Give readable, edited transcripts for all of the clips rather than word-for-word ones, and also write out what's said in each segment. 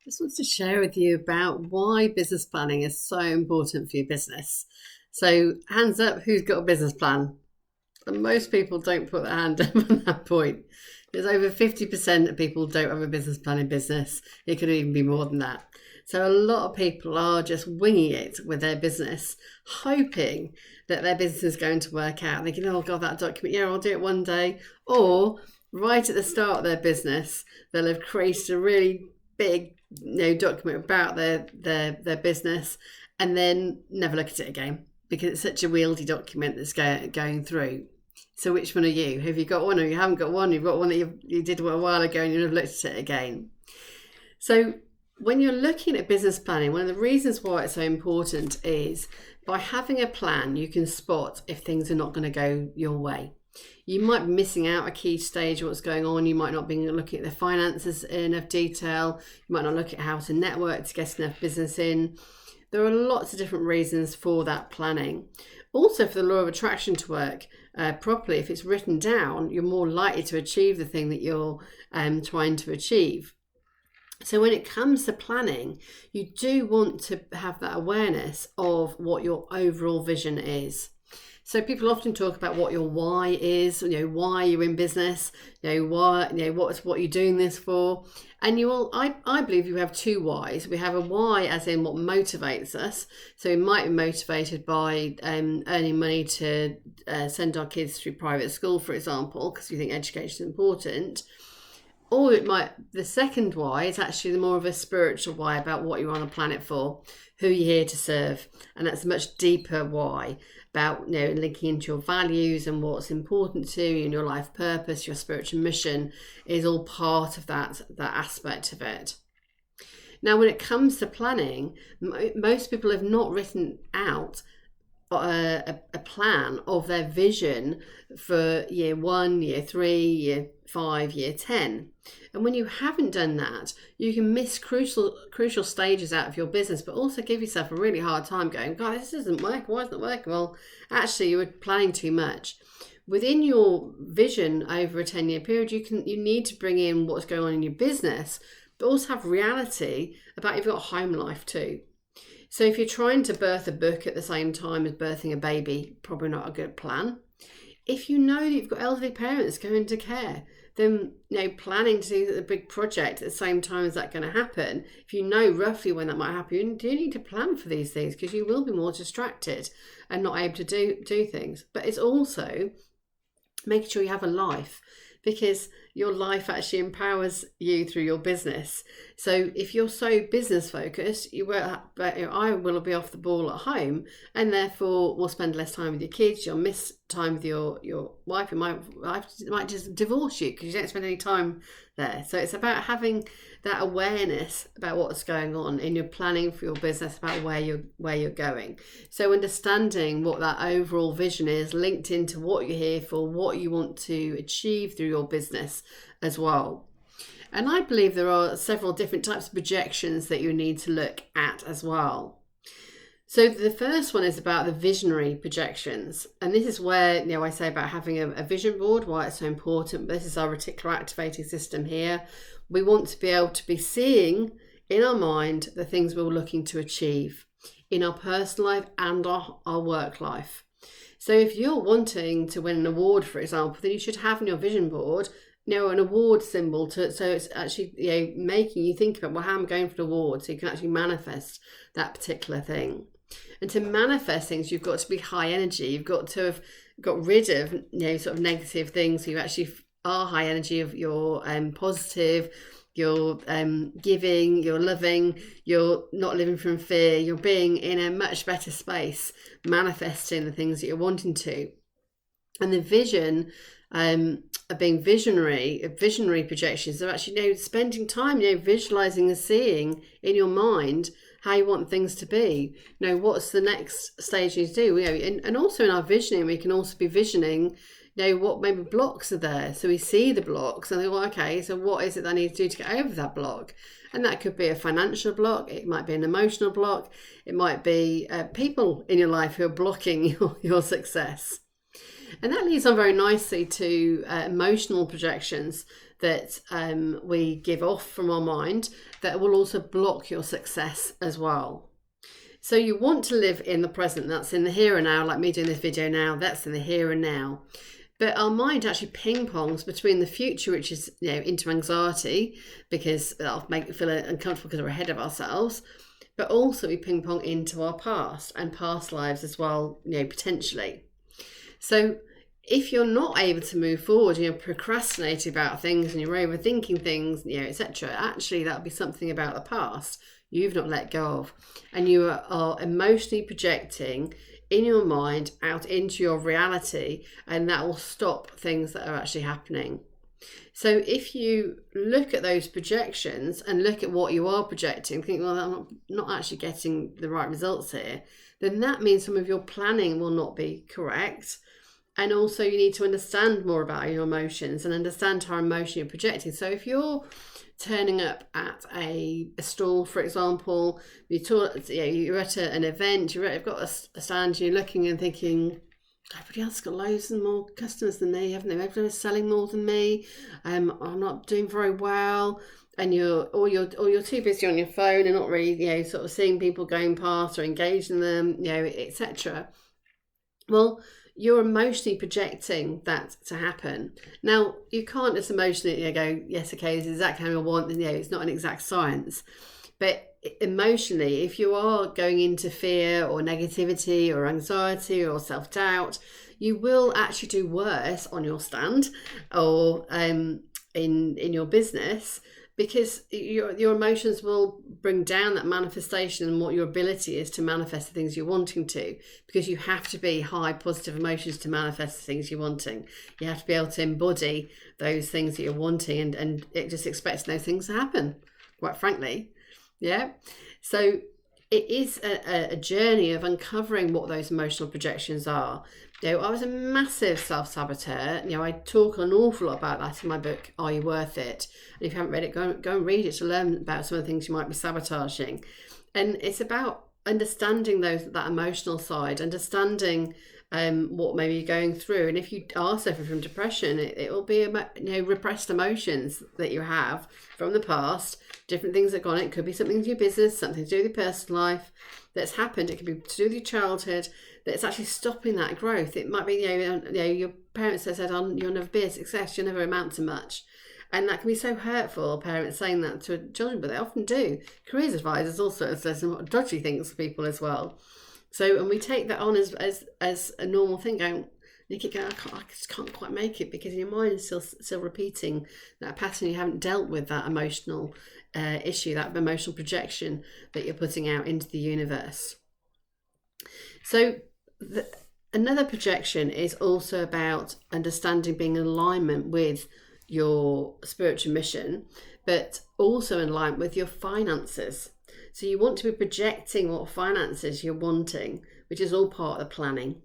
Just wanted to share with you about why business planning is so important for your business. So, hands up, who's got a business plan? And most people don't put their hand up on that point. There's over 50% of people don't have a business plan in business. It could even be more than that. So, a lot of people are just winging it with their business, hoping that their business is going to work out. Thinking, oh, God, that document, yeah, I'll do it one day. Or right at the start of their business, they'll have created a really big document about their business and then never look at it again because it's such a wieldy document that's going through. So which one are you? Have you got one or you haven't got one? You've got one that you did a while ago and you've looked at it again. So when you're looking at business planning, one of the reasons why it's so important is by having a plan, you can spot if things are not going to go your way. You might be missing out a key stage of what's going on. You might not be looking at the finances in enough detail. You might not look at how to network to get enough business in. There are lots of different reasons for that planning. Also, for the law of attraction to work properly, if it's written down, you're more likely to achieve the thing that you're trying to achieve. So when it comes to planning, you do want to have that awareness of what your overall vision is. So people often talk about what your why is, why you're in business, why, what you're doing this for. And I believe you have two whys. We have a why as in what motivates us. So we might be motivated by earning money to send our kids through private school, for example, because we think education is important. Or the second why is actually more of a spiritual why about what you're on the planet for, who you're here to serve. And that's a much deeper why about linking into your values and what's important to you and your life purpose, your spiritual mission is all part of that aspect of it. Now, when it comes to planning, most people have not written out a plan of their vision for year 1, year 3, year 5, year 10. And when you haven't done that, you can miss crucial stages out of your business, but also give yourself a really hard time going, God, this doesn't work. Why isn't it working? Well, actually, you were planning too much. Within your vision over a 10-year period, you need to bring in what's going on in your business, but also have reality about you've got a home life too. So if you're trying to birth a book at the same time as birthing a baby, probably not a good plan. If you know that you've got elderly parents going into care, then planning to do a big project at the same time as that going to happen, if you know roughly when that might happen, you do need to plan for these things because you will be more distracted and not able to do things. But it's also making sure you have a life, because your life actually empowers you through your business. So if you're so business focused, I will be off the ball at home, and therefore will spend less time with your kids. You'll miss time with your wife. You might just divorce you because you don't spend any time there. So it's about having that awareness about what's going on in your planning for your business, about where you're going. So understanding what that overall vision is linked into what you're here for, what you want to achieve through your business as well. And I believe there are several different types of projections that you need to look at as well. So the first one is about the visionary projections. And this is where, I say about having a vision board, why it's so important. This is our reticular activating system here. We want to be able to be seeing in our mind the things we're looking to achieve in our personal life and our work life. So if you're wanting to win an award, for example, then you should have on your vision board an award symbol so it's actually making you think about, well, how am I going for an award, so you can actually manifest that particular thing. And to manifest things, you've got to be high energy. You've got to have got rid of sort of negative things, so you actually are high energy, of your positive, you're giving, you're loving, you're not living from fear, you're being in a much better space, manifesting the things that you're wanting to. And the vision of being visionary projections are actually spending time visualizing and seeing in your mind how you want things to be. What's the next stage you need to do? And also in our visioning, we can also be visioning what maybe blocks are there. So we see the blocks and think, well, okay, so what is it that I need to do to get over that block? And that could be a financial block, it might be an emotional block, it might be people in your life who are blocking your success. And that leads on very nicely to emotional projections. that we give off from our mind that will also block your success as well. So you want to live in the present, that's in the here and now, like me doing this video now, that's in the here and now. But our mind actually ping pongs between the future, which is, into anxiety because that'll make it feel uncomfortable because we're ahead of ourselves. But also we ping pong into our past and past lives as well, potentially. So if you're not able to move forward, you're procrastinating about things and you're overthinking things, etc., actually that'll be something about the past you've not let go of, and you are emotionally projecting in your mind out into your reality, and that will stop things that are actually happening. So if you look at those projections and look at what you are projecting, think, well, I'm not actually getting the right results here, then that means some of your planning will not be correct. And also you need to understand more about your emotions and understand how emotion you're projecting. So if you're turning up at a stall, for example, you're at an event, you've got a stand, and you're looking and thinking, everybody else has got loads and more customers than me, haven't they? Everybody's selling more than me. I'm not doing very well. And you're too busy on your phone and not really, sort of seeing people going past or engaging them, etc. Well, you're emotionally projecting that to happen. Now, you can't just emotionally go, yes, okay, this is exactly how I want, and it's not an exact science. But emotionally, if you are going into fear or negativity or anxiety or self-doubt, you will actually do worse on your stand or in your business, because your emotions will bring down that manifestation and what your ability is to manifest the things you're wanting to, because you have to be high positive emotions to manifest the things you're wanting. You have to be able to embody those things that you're wanting and it just expecting those things to happen, quite frankly. Yeah. So it is a journey of uncovering what those emotional projections are. I was a massive self-saboteur. I talk an awful lot about that in my book, Are You Worth It? And if you haven't read it, go and read it to learn about some of the things you might be sabotaging. And it's about understanding that emotional side, understanding what maybe you're going through. And if you are suffering from depression, it will be repressed emotions that you have from the past, different things that have gone. It could be something to do with your business, something to do with your personal life that's happened. It could be to do with your childhood that's actually stopping that growth. It might be your parents have said, you'll never be a success, you'll never amount to much. And that can be so hurtful, parents saying that to children, but they often do. Careers advisors also say some dodgy things to people as well. So, and we take that on as a normal thing, going, you keep going, I just can't quite make it, because your mind is still repeating that pattern. You haven't dealt with that emotional issue, that emotional projection that you're putting out into the universe. So another projection is also about understanding being in alignment with your spiritual mission, but also in line with your finances. So you want to be projecting what finances you're wanting, which is all part of the planning.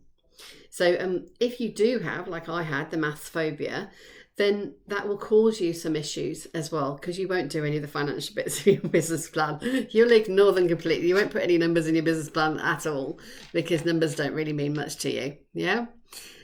So if you do have, like I had, the maths phobia, then that will cause you some issues as well, because you won't do any of the financial bits of your business plan. You'll ignore them completely. You won't put any numbers in your business plan at all, because numbers don't really mean much to you. Yeah.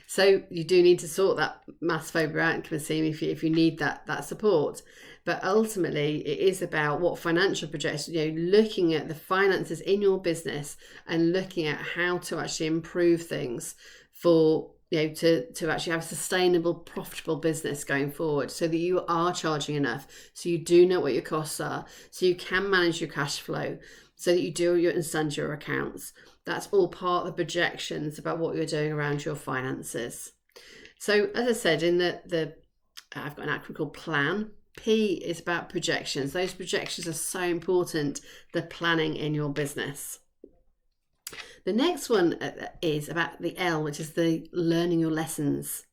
So you do need to sort that maths phobia out and come and see me if you need that support. But ultimately, it is about what financial projections, looking at the finances in your business and looking at how to actually improve things for, to actually have a sustainable, profitable business going forward, so that you are charging enough, so you do know what your costs are, so you can manage your cash flow, so that you do understand your accounts. That's all part of the projections about what you're doing around your finances. So as I said, in I've got an acronym called PLAN. P is about projections. Those projections are so important, the planning in your business. The next one is about the L, which is the learning your lessons.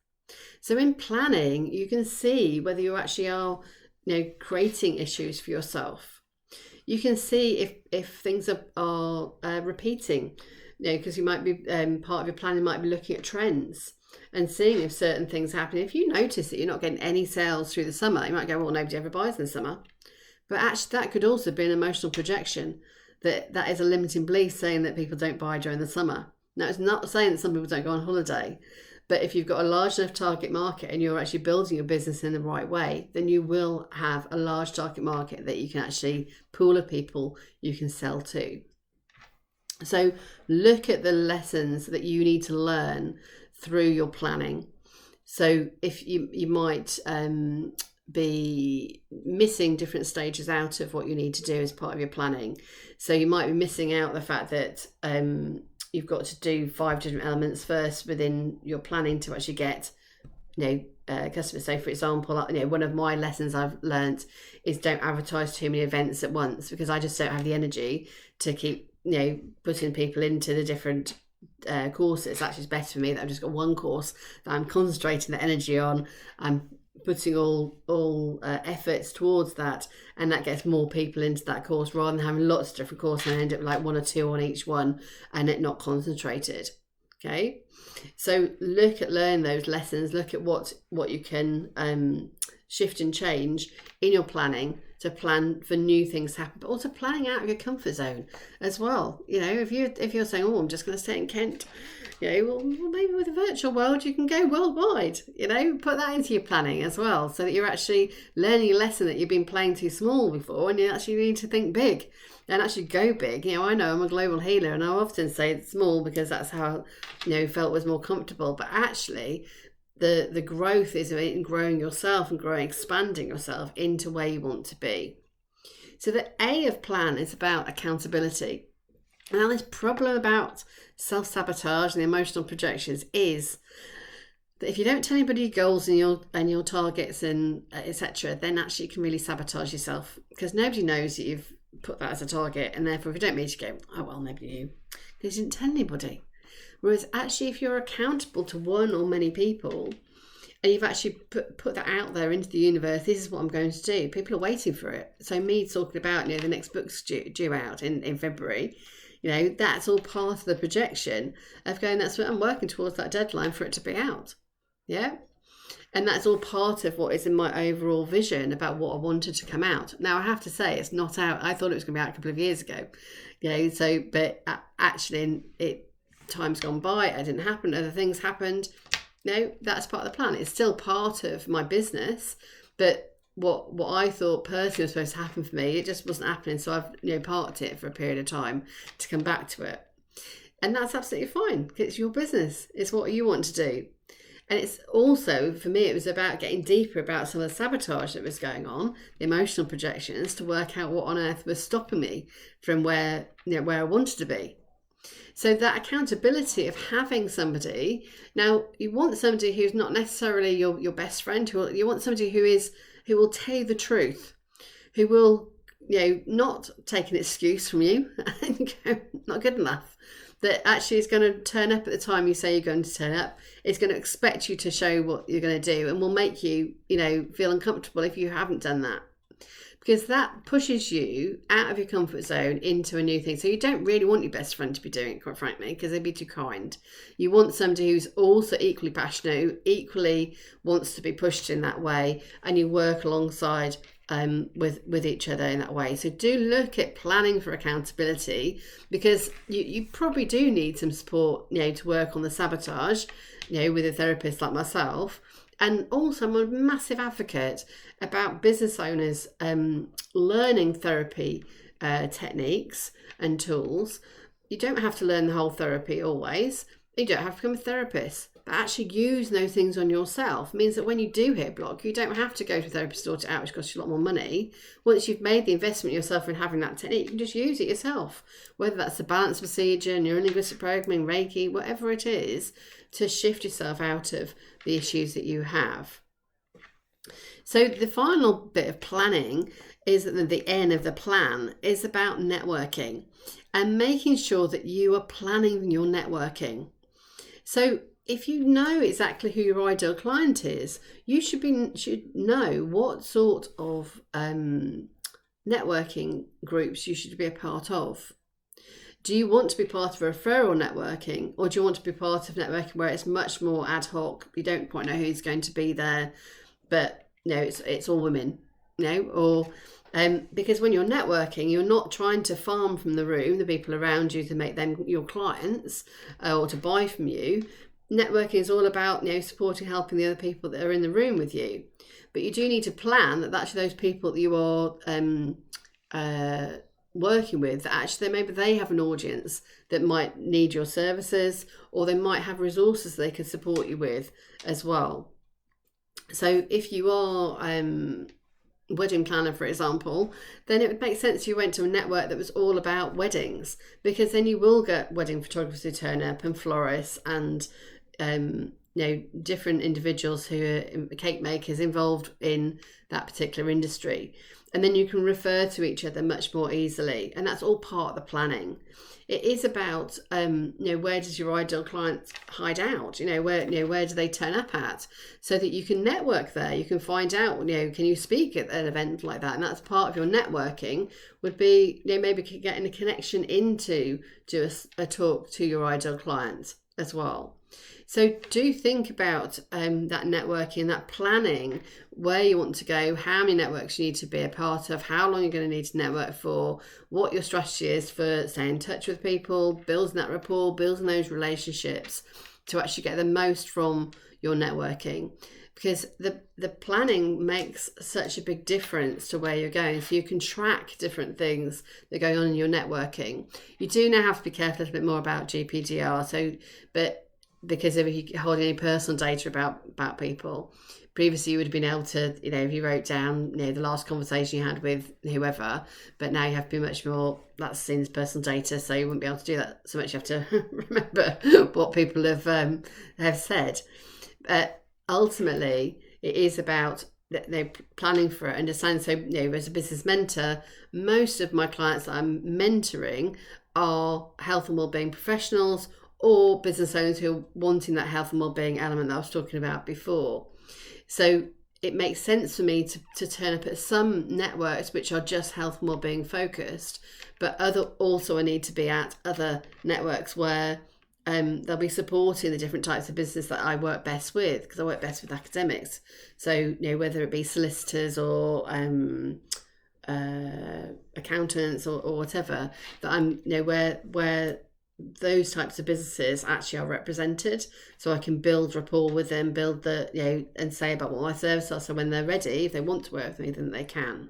So in planning, you can see whether you actually are, creating issues for yourself. You can see if things are repeating, because you might be part of your planning might be looking at trends and seeing if certain things happen. If you notice that you're not getting any sales through the summer, you might go, well, nobody ever buys in the summer. But actually, that could also be an emotional projection. That is a limiting belief saying that people don't buy during the summer. Now, it's not saying that some people don't go on holiday, But if you've got a large enough target market and you're actually building your business in the right way, then you will have a large target market that you can actually pool of people you can sell to. So look at the lessons that you need to learn through your planning. So if you might be missing different stages out of what you need to do as part of your planning. So you might be missing out the fact that you've got to do 5 different elements first within your planning to actually get, customers. So for example, one of my lessons I've learnt is don't advertise too many events at once, because I just don't have the energy to keep, putting people into the different courses. Actually, it's better for me that I've just got one course that I'm concentrating the energy on. I'm putting all efforts towards that, and that gets more people into that course rather than having lots of different courses and end up like 1 or 2 on each one and it not concentrated. Okay, so look at learning those lessons, look at what you can shift and change in your planning to plan for new things to happen, but also planning out of your comfort zone as well. If you're saying, I'm just going to stay in Kent, well, maybe with a virtual world you can go worldwide. Put that into your planning as well, so that you're actually learning a lesson that you've been playing too small before, and you actually need to think big and actually go big. I know I'm a global healer, and I often say it's small because that's how felt was more comfortable, but actually the growth is in growing yourself and expanding yourself into where you want to be. So the A of plan is about accountability. Now, this problem about self-sabotage and the emotional projections is that if you don't tell anybody your goals and your targets and etc., then actually you can really sabotage yourself, because nobody knows that you've put that as a target, and therefore if you don't meet, you go, oh well, maybe you, because you didn't tell anybody. Whereas actually, if you're accountable to one or many people, and you've actually put that out there into the universe, this is what I'm going to do, people are waiting for it. So me talking about the next book's due out in February, that's all part of the projection of going, that's what I'm working towards, that deadline for it to be out. Yeah. And that's all part of what is in my overall vision about what I wanted to come out. Now, I have to say, it's not out. I thought it was going to be out a couple of years ago. But actually, time's gone by, it didn't happen, other things happened. No, that's part of the plan. It's still part of my business, but what I thought personally was supposed to happen for me, it just wasn't happening. So I've parked it for a period of time to come back to it. And that's absolutely fine. It's your business. It's what you want to do. And it's also, for me, it was about getting deeper about some of the sabotage that was going on, the emotional projections, to work out what on earth was stopping me from where I wanted to be. So that accountability of having somebody, now you want somebody who's not necessarily your best friend, you want somebody who will tell you the truth, who will, not take an excuse from you and go, not good enough, that actually is going to turn up at the time you say you're going to turn up, is going to expect you to show what you're going to do, and will make you, feel uncomfortable if you haven't done that. Because that pushes you out of your comfort zone into a new thing. So you don't really want your best friend to be doing it, quite frankly, because they'd be too kind. You want somebody who's also equally passionate, who equally wants to be pushed in that way, and you work alongside with each other in that way. So do look at planning for accountability, because you probably do need some support, to work on the sabotage, with a therapist like myself. And also, I'm a massive advocate about business owners learning therapy techniques and tools. You don't have to learn the whole therapy always. You don't have to become a therapist. But actually use those things on yourself means that when you do hit a block, you don't have to go to a therapist to sort it out, which costs you a lot more money. Once you've made the investment yourself in having that technique, you can just use it yourself. Whether that's the balance procedure, neuro-linguistic programming, Reiki, whatever it is, to shift yourself out of the issues that you have. So the final bit of planning is that the N of the plan is about networking and making sure that you are planning your networking. So if you know exactly who your ideal client is, you should know what sort of networking groups you should be a part of. Do you want to be part of referral networking, or do you want to be part of networking where it's much more ad hoc? You don't quite know who's going to be there, but it's all women, or because when you're networking, you're not trying to farm from the room the people around you to make them your clients or to buy from you. networking is all about, supporting, helping the other people that are in the room with you. But you do need to plan that actually those people that you are working with, that actually maybe they have an audience that might need your services, or they might have resources they can support you with as well. So if you are wedding planner, for example, then it would make sense you went to a network that was all about weddings, because then you will get wedding photographers who turn up, and florists, and different individuals who are cake makers involved in that particular industry. And then you can refer to each other much more easily. And that's all part of the planning. It is about, where does your ideal client hide out? Where do they turn up at? So that you can network there. You can find out, can you speak at an event like that? And that's part of your networking, would be, maybe getting a connection into a talk to your ideal clients as well. So do think about that networking, that planning, where you want to go, how many networks you need to be a part of, how long you're going to need to network for, what your strategy is for staying in touch with people, building that rapport, building those relationships to actually get the most from your networking. Because the planning makes such a big difference to where you're going. So you can track different things that are going on in your networking. You do now have to be careful a little bit more about GDPR. Because if you hold any personal data about people, previously you would have been able to, if you wrote down, the last conversation you had with whoever, but now you have to be much more, that's seen as personal data, so you wouldn't be able to do that so much. You have to remember what people have said. Ultimately, it is about planning for it, understanding. So, as a business mentor, most of my clients that I'm mentoring are health and wellbeing professionals, or business owners who are wanting that health and wellbeing element that I was talking about before. So it makes sense for me to turn up at some networks which are just health and wellbeing focused, but also I need to be at other networks where they'll be supporting the different types of business that I work best with, because I work best with academics. So whether it be solicitors or accountants or whatever, that I'm where those types of businesses actually are represented, so I can build rapport with them, build the and say about what my services are, so when they're ready, if they want to work with me, then they can.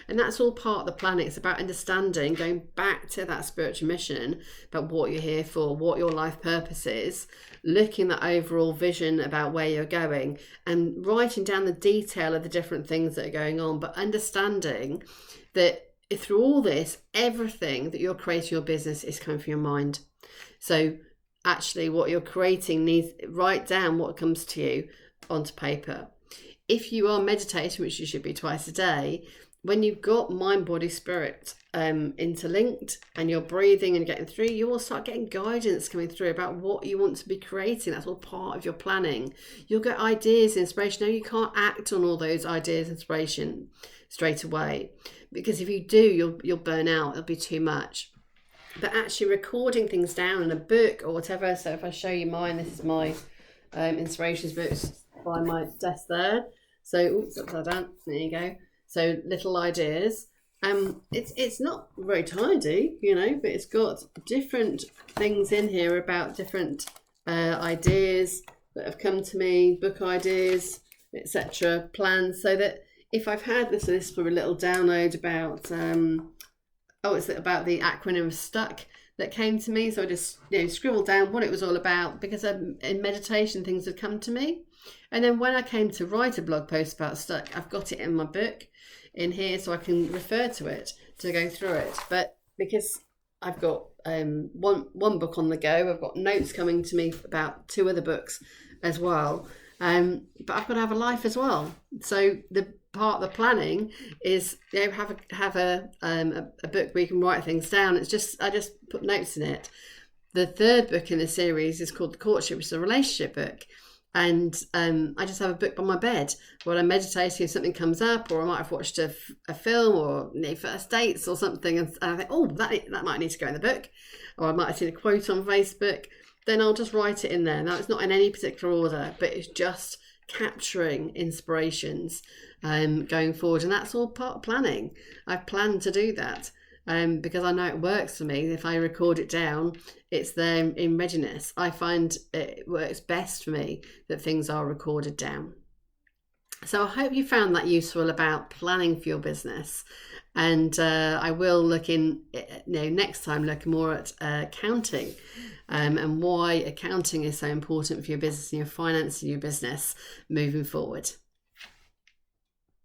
And that's all part of the planning. It's about understanding, going back to that spiritual mission, about what you're here for, what your life purpose is, looking at the overall vision about where you're going, and writing down the detail of the different things that are going on, but understanding that through all this, everything that you're creating your business is coming from your mind. So actually what you're creating write down what comes to you onto paper. If you are meditating, which you should be twice a day, when you've got mind, body, spirit interlinked, and you're breathing and getting through, you will start getting guidance coming through about what you want to be creating. That's all part of your planning. You'll get ideas, inspiration. No, you can't act on all those ideas, inspiration straight away, because if you do, you'll burn out. It'll be too much. But actually recording things down in a book or whatever. So if I show you mine, this is my inspirations books by my desk there. So oops, upside down. There you go. So little ideas. It's not very tidy, but it's got different things in here about different ideas that have come to me, book ideas, etc., plans, so that if I've had this is for a little download about it's about the acronym STUCK that came to me. So I just scribbled down what it was all about, because in meditation things have come to me. And then when I came to write a blog post about STUCK, I've got it in my book in here, so I can refer to it to go through it. But because I've got one book on the go, I've got notes coming to me about 2 other books as well. But I've got to have a life as well. So the part of the planning is have a book where you can write things down. I just put notes in it. The 3rd book in the series is called The Courtship, which is a relationship book. And I just have a book by my bed when I'm meditating. If something comes up, or I might have watched a film, or first dates or something, and I think, oh, that might need to go in the book, or I might have seen a quote on Facebook, then I'll just write it in there. Now, it's not in any particular order, but it's just capturing inspirations going forward, and that's all part of planning. I've planned to do that. because I know it works for me. If I record it down, it's there in readiness. I find it works best for me that things are recorded down. So I hope you found that useful about planning for your business. And I will look next time, look more at accounting and why accounting is so important for your business and your finance and your business moving forward.